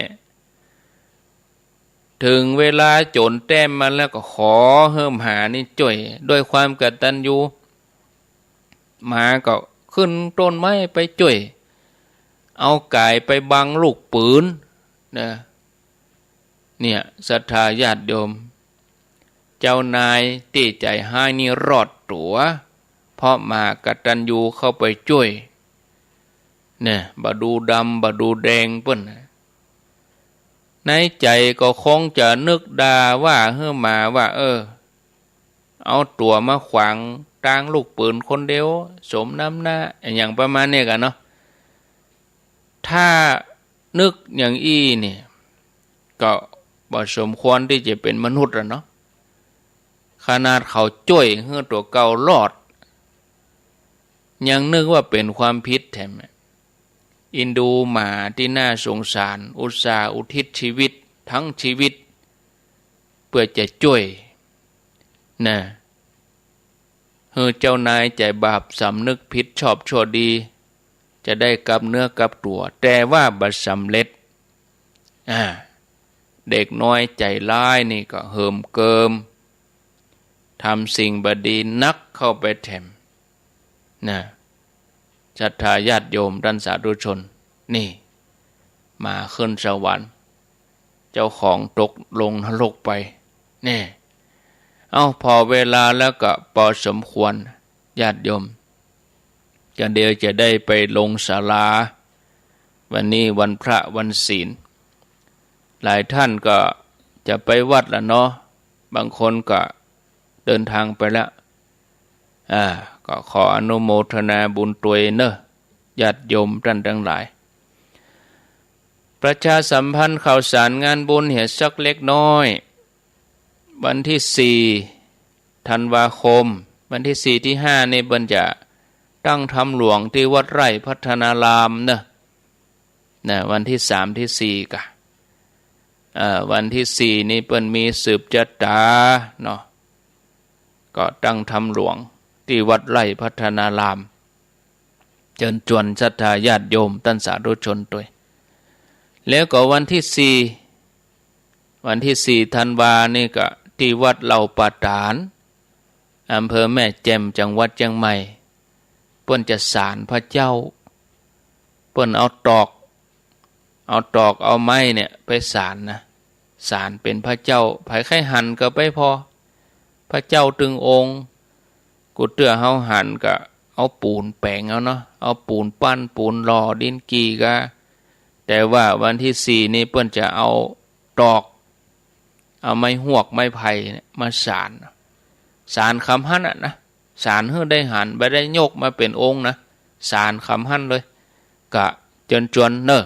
ถึงเวลาโจรแต้มมาแล้วก็ขอเฮิ่มหานี่จ่วยด้วยความกตัญญูหมาก็ขึ้นต้นไม้ไปจ่วยเอาไก่ไปบังลูกปืนนะเนี่ยศรัทธาญาติโยมเจ้านายตีใจให้นี่รอดตัวเพราะหมากตัญญูเข้าไปจ่วยเนี่ยบ่ดูดำบ่ดูแดงเปิ้นในใจก็คงจะนึกด่าว่าเฮ้อมาว่าเอาตัวมาขวางกลางลูกปืนคนเดียวสมน้ำหน้าอย่างประมาณนี้กันเนาะถ้านึกอย่างอี้เนี่ยก็บ่สมควรที่จะเป็นมนุษย์แล้วเนาะขนาดเขาจ้วยเฮ้อตัวเก่ารอดยังนึกว่าเป็นความผิดแท้ อินดูหมาที่น่าสงสารอุตส่าห์อุทิศชีวิตทั้งชีวิตเพื่อจะช่วยนะเจ้านายใจบาปสำนึกผิดชอบชั่วดีจะได้กลับเนื้อกลับตัวแต่ว่าบัดสำเร็จเด็กน้อยใจร้ายนี่ก็เหิมเกิมทำสิ่งบดีนักเข้าไปแถมนะศรัทธาญาติโยมท่านสาธุชนนี่มาขึ้นสวรรค์เจ้าของตกลงนรกไปนี่พอเวลาแล้วก็พอสมควรญาติโยมเดี๋ยวจะได้ไปลงศาลาวันนี้วันพระวันศีลหลายท่านก็จะไปวัดละเนาะบางคนก็เดินทางไปแล้วก็ขออนุโมทนาบุญตัวยเนอะญาติโยมท่านทั้งหลายประชาสัมพันธ์ข่าวสารงานบุญเหตุสักเล็กน้อยวันที่4 ธันวาคมวันที่4 ที่ 5นี่บัญจะตั้งธรรมหลวงที่วัดไร่พัฒนารามเนอะวันที่3 ที่ 4กะวันที่4นี่เปิ้นมีสืบจัตตาเนาะก็ตั้งธรรมหลวงที่วัดไร่พัฒนารามเชิญชวนศรัทธาญาติโยมท่านสาธุชนด้วยแล้วก็วันที่4 ธันวานี่ก็ที่วัดเหล่าปาตานอำเภอแม่แจ่มจังหวัดเชียงใหม่เปิ้นจะศาลพระเจ้าเปิ้นเอาตอกเอาไม้เนี่ยไปศาลนะศาลเป็นพระเจ้าไผไข่หันก็ไปพอพระเจ้าตึงองค์กูเตื้อเฮาหันก็เอาปูนแปงเอาเนาะเอาปูนปั้นปูนหล่อดินกี่ก็แต่ว่าวันที่4นี่เปิ้นจะเอาตอกเอาไม้หวกไม้ไผ่มาศาลคำหั่นนะศาลเฮือได้หันไปได้ยกมาเป็นองค์นะศาลคำหั่นเลยกะเจิญจวนเนอะ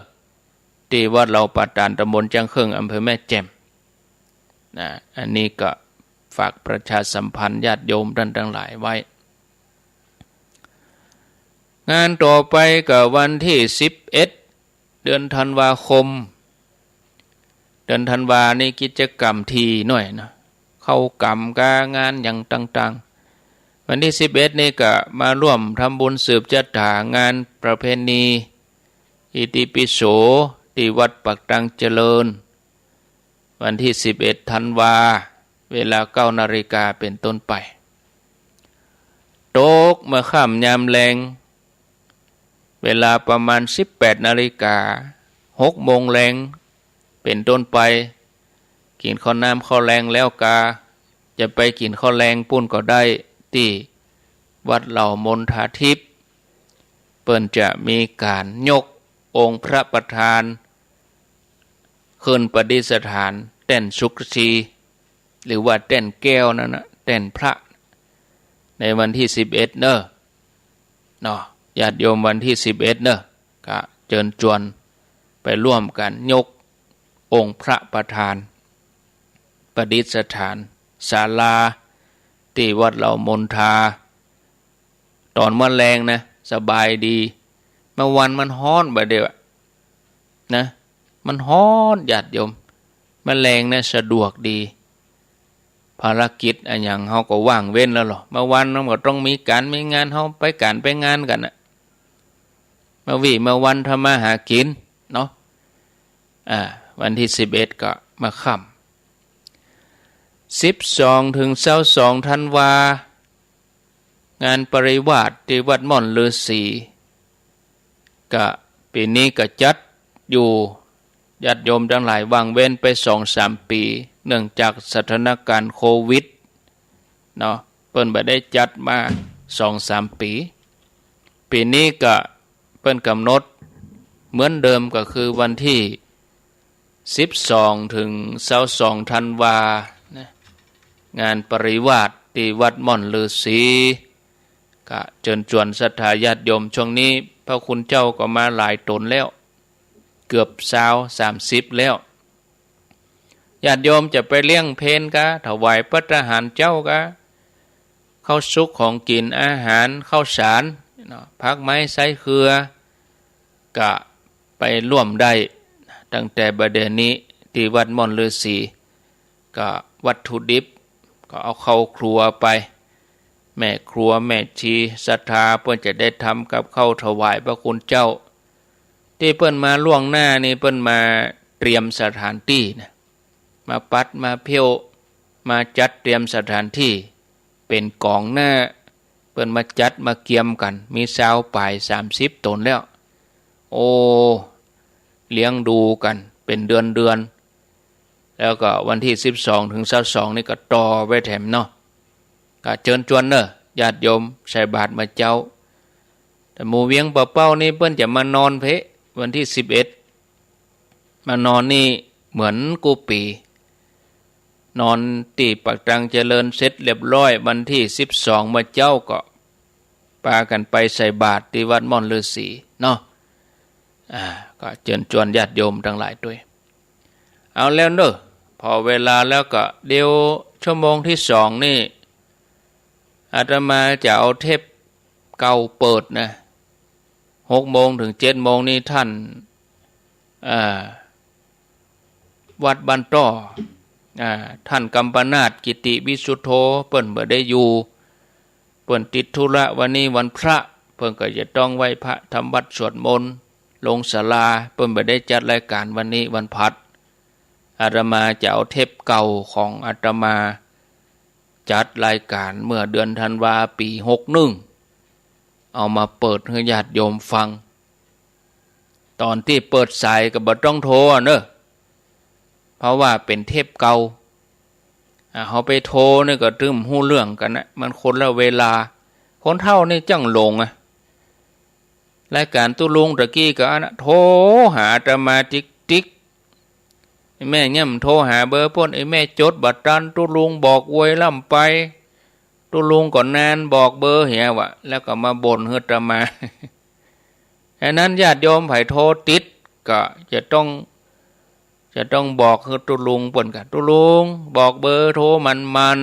ที่วัดเราปาตานตำบลจังเครื่องอำเภอแม่แจ่มอันนี้ก็ฝากประชาสัมพันธ์ญาติโยมท่านทั้งหลายไว้งานต่อไปก็วันที่11 เดือนธันวาคมเดือนธันวานี่กิจกรรมทีหน่อยนะเข้ากรรมการงานอย่างต่างๆวันที่11นี่ก็มาร่วมทำบุญสืบจัดหางานประเพณีอิติปิโสที่วัดปักตังเจริญวันที่11 ธันวาเวลา 9 นาฬิกาเป็นต้นไปตกเมื่อค่ำยามแลงเวลาประมาณ18 นาฬิกา6 โมงแลงเป็นต้นไปกินข้าวน้ำข้าวแรงแล้วกาจะไปกินข้าวแรงปุ้นก็ได้ที่วัดเหล่ามนทาทิพย์เปิ้นจะมีการยกองค์พระประธานขึ้นประดิษฐานแต้นสุกชีหรือว่าแต้นแก้วนั่นนะแต้นพระในวันที่11เนอะญาติโยมวันที่11เนอะก็เชิญชวนไปร่วมกันยกองค์พระประธานประดิษฐานศาลาที่วัดเหล่ามนทาตอนมื้อแลงนะสบายดีเมื่อวันมันฮ้อนบ่เดียวนะมันฮ้อนญาติโยมแมลงเนี่ยสะดวกดีภารกิจอันอย่างเฮาก็ว่างเว้นแล้วหรอเมื่อวันมันก็ต้องมีการมีงานเฮาไปการไปงานกันน่ะเมื่อวันทำมาหากินเนาะวันที่11ก็มาค่ำ12 ถึง 22 ธันวางานปริวาสที่วัดม่อนฤาษีก็ปีนี้ก็จัดอยู่ญาติโยมทั้งหลายว่างเว้นไป 2-3 ปีเนื่องจากสถานการณ์โควิดเนาะเปิ้นบ่ได้จัดมา 2-3 ปีปีนี้ก็เปิ้นกำหนดเหมือนเดิมก็คือวันที่12 ถึง 22 ธันวานะงานปริวาสที่วัดม่อนฤาษีก็เชิญชวนศรัทธาญาติโยมช่วงนี้พระคุณเจ้าก็มาหลายตนแล้วเกือบ30แล้วญาติโยมจะไปเลี้ยงเพลกะถวายพระทหารเจ้ากะข้าวสุกของกินอาหารข้าวสารผักไม้ไส้เครือกะ ไปร่วมได้ตั้งแต่บัดเดี๋ยวนี้ที่วัดม่อนฤาษีก็วัตถุดิบก็เอาเข้าครัวไปแม่ครัวแม่ชีศรัทธาเพื่อจะได้ทำกับข้าวถวายพระคุณเจ้าที่เปิ้นมาล่วงหน้านี่เปิ้นมาเตรียมสถานที่นะมาปัดมาเพียวมาจัดเตรียมสถานที่เป็นกองหน้าเปิ้นมาจัดมาเกียมกันมีสาวป่าย30 ตนแล้วโอ้เลี้ยงดูกันเป็นเดือนแล้วก็วันที่12 ถึง 22นี่ก็ต่อไว้แถมเนาะก็เชิญชวนเนอะญาติโยมใส่บาตรมาเจ้าแต่หมู่เวียงป่าเป้านี่เปิ้นจะมานอนเพะวันที่11มานอนนี่เหมือนกูปีนอนตีปักตังเจริญเสร็จเรียบร้อยวันที่12มาเจ้าก็พากันไปใส่บาตรที่วัดม่อนฤาษีเนาะก็เชิญชวนญาติโยมทั้งหลายด้วยเอาแล้วเนอะพอเวลาแล้วก็เดี๋ยวชั่วโมงที่2นี่อาตมาจะเอาเทปเก่าเปิดนะ6 โมงถึง 7 โมงนี่ท่านวัดบ้านต้อท่านกัมปนาทกิติวิสุทโธเปิ้นบ่ได้อยู่เปิ้นติดธุระวันนี้วันพระเปิ้นก็จะต้องไหว้พระทำวัดสวดมนต์ลงศาลาเปิ้นบ่ได้จัดรายการวันนี้วันพัดอาตมาจะเอาเทปเก่าของอาตมาจัดรายการเมื่อเดือนธันวาปี61เอามาเปิดให้ญาติโยมฟังตอนที่เปิดสายก็บ่ต้องโทรเนอะเพราะว่าเป็นเทปเก่าเขาไปโทรนี่ก็ตึมหู้เรื่องกันนะมันคนละเวลาคนเท่านี่จังลงรายการตุลุงตะกี้ก็โทรหาอาตมาติ๊กแม่ย่ำโทรหาเบอร์พ่นไอ้แม่จดบัตรตันตุลุงบอกอวยล่ำไปตุลุงก่อนนานบอกเบอร์เหียวะแล้วก็มาบ่นให้อาตมาฉะนั้นญาติโยมไผโทรติดก็จะต้องบอกให้ตุลุงป่นกันตุลุงบอกเบอร์โทรมัน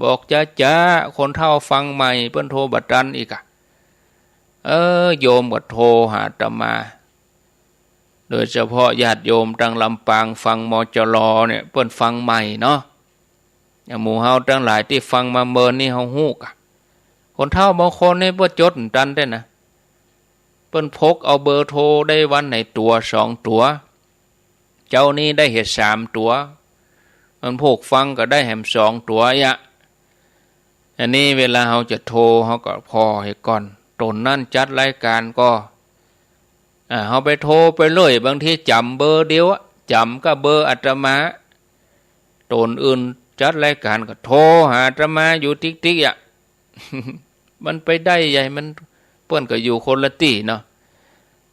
บอกจ้าคนเฒ่าฟังใหม่เปิ้นโทรบัตรตันอีกโยมก็โทรหาอาตมาโดยเฉพาะญาติโยมตั้งลำปางฟังมจรเนี่ยเปิ้นฟังใหม่เนาะอย่างหมู่เฮาทั้งหลายที่ฟังมาเมินนี่เฮาฮู้กะคนเฒ่าบางคนนี่บ่จดตันได้นะเปิ้นพกเอาเบอร์โทรได้วันไหนตัว2ตัวเจ้านี้ได้เฮ็ด3ตัวมันพกฟังก็ได้แหม2ตัวยะอันนี้เวลาเฮาจะโทรเฮาก็พอให้ก่อนตนนั่นจัดรายการก็เฮาไปโทรไปเลยบางทีจำเบอร์เดียวจำก็เบอร์อาตมาตนอื่นจัดรายการก็โทรหาอาตมาอยู่ติ๊กมันไปได้ใหญ่มันเปิ้นก็อยู่คนละที่เนาะ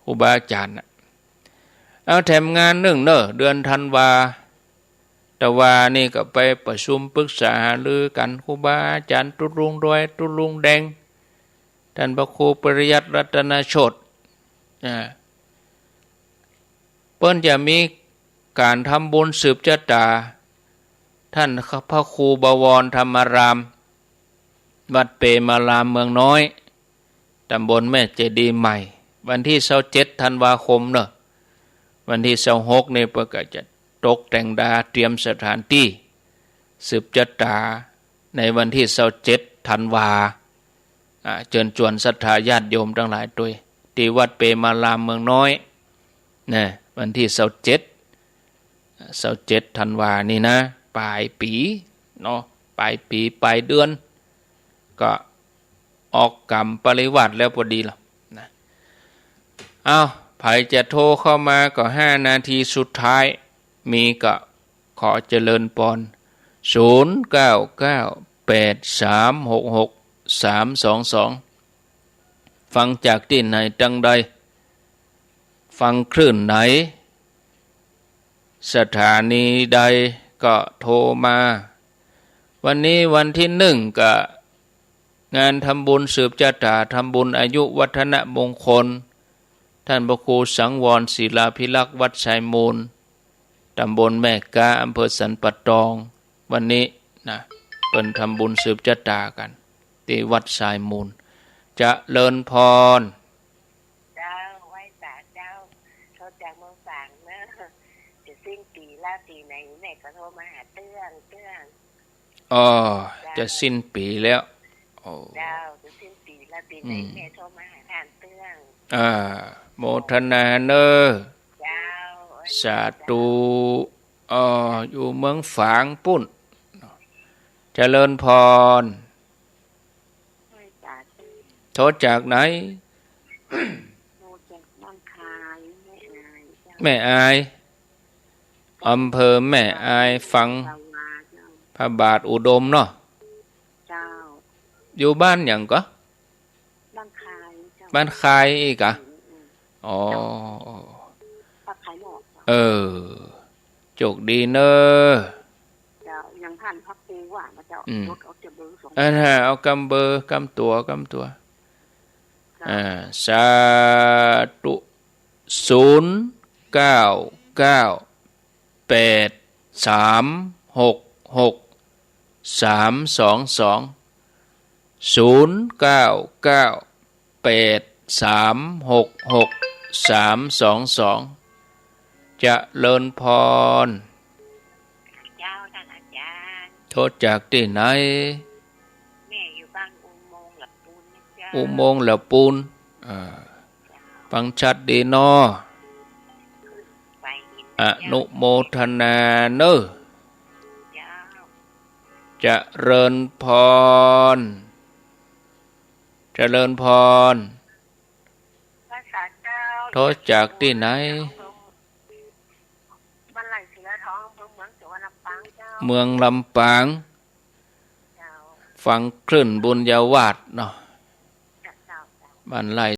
ครูบาอาจารย์เอาแถมงานนึงเนอะเดือนธันวาแต่ว่านี่ก็ไปประชุมปรึกษาหารือกันครูบาอาจารย์ตุลุงด้วยตุลุงแดงท่านพระครูปริยัติรัตนโชติเปิ้นจะมีการทำบุญสืบชะตาท่านพระครูบวรธรรมารามวัดเปมารามเมืองน้อยตำบลแม่เจดีย์ใหม่วันที่27 ธันวาคมเนอะวันที่26นี่เปิ้นก็จะตกแต่งดาเตรียมสถานที่สืบชะตาในวันที่27 ธันวาเชิญชวนศรัทธาญาติโยมทั้งหลายด้วยที่วัดเปมารามเมืองน้อยนะวันที่27 ธันวานี่นะปลายปีเนาะปลายปีปลายเดือนก็ออกกรรมปริวัติแล้วพอดีล่ะนะไผจะโทรเข้ามาก็5 นาทีสุดท้ายมีก็ขอเจริญพร0998366322ฟังจากที่ไหนจังใดฟังคลื่นไหนสถานีใดก็โทรมาวันนี้วันที่1ก็งานทำบุญสืบชะตาทำบุญอายุวัฒนมงคลท่านพระครูสังวรศิลาภิลักษ์วัดไชมูลตำบลแม่กาอำเภอสันป่าตองวันนี้นะเปิ้นทำบุญสืบชะตากันที่วัดไชมูลจะเลินพรเจ้าไหว้สาเจ้า แล้วปีไหนแม่ก็โทรมาหาเตื้องอ๋อจะสิ้นปีแล้วโอ้ เจ้าจะสิ้นปีแล้วปีไหนแม่โทรมาหาท่านเตื้อง โมทนาเนอเจ้าสาธุอยู่เมืองฝางปุ่นเจริญพรโทษจากไหนโทรจากบ้านคายแม่อายอำเภอแม่อายฟังพระบาทอุดมเนาะเจ้าอยู่บ้านอย่างก็บ้านคายบ้านคายอีกอะอ๋อบ้านคายหมอกโจกดีเนอเจ้ายังท่านพักปีว่ามาเจ้ารถเอาจะเบอร์ส่งเอากำเบอร์กำตัวสาธุ0998366322เจริญพรเจ้าท่านอาจารย์โทษจากที่ไหนแม่อยู่บ้านอุโมงค์หลับปูนนะเจ้าอุโมงค์หลับปูนฟังชัดดีเนาะอนุโมทนาเนอะเจริญพรโทษจากที่ไหนบ้านไหลเสือท้องเมืองลำปางฟังคลื่นบุญญาวาสเนาะบ้านไหล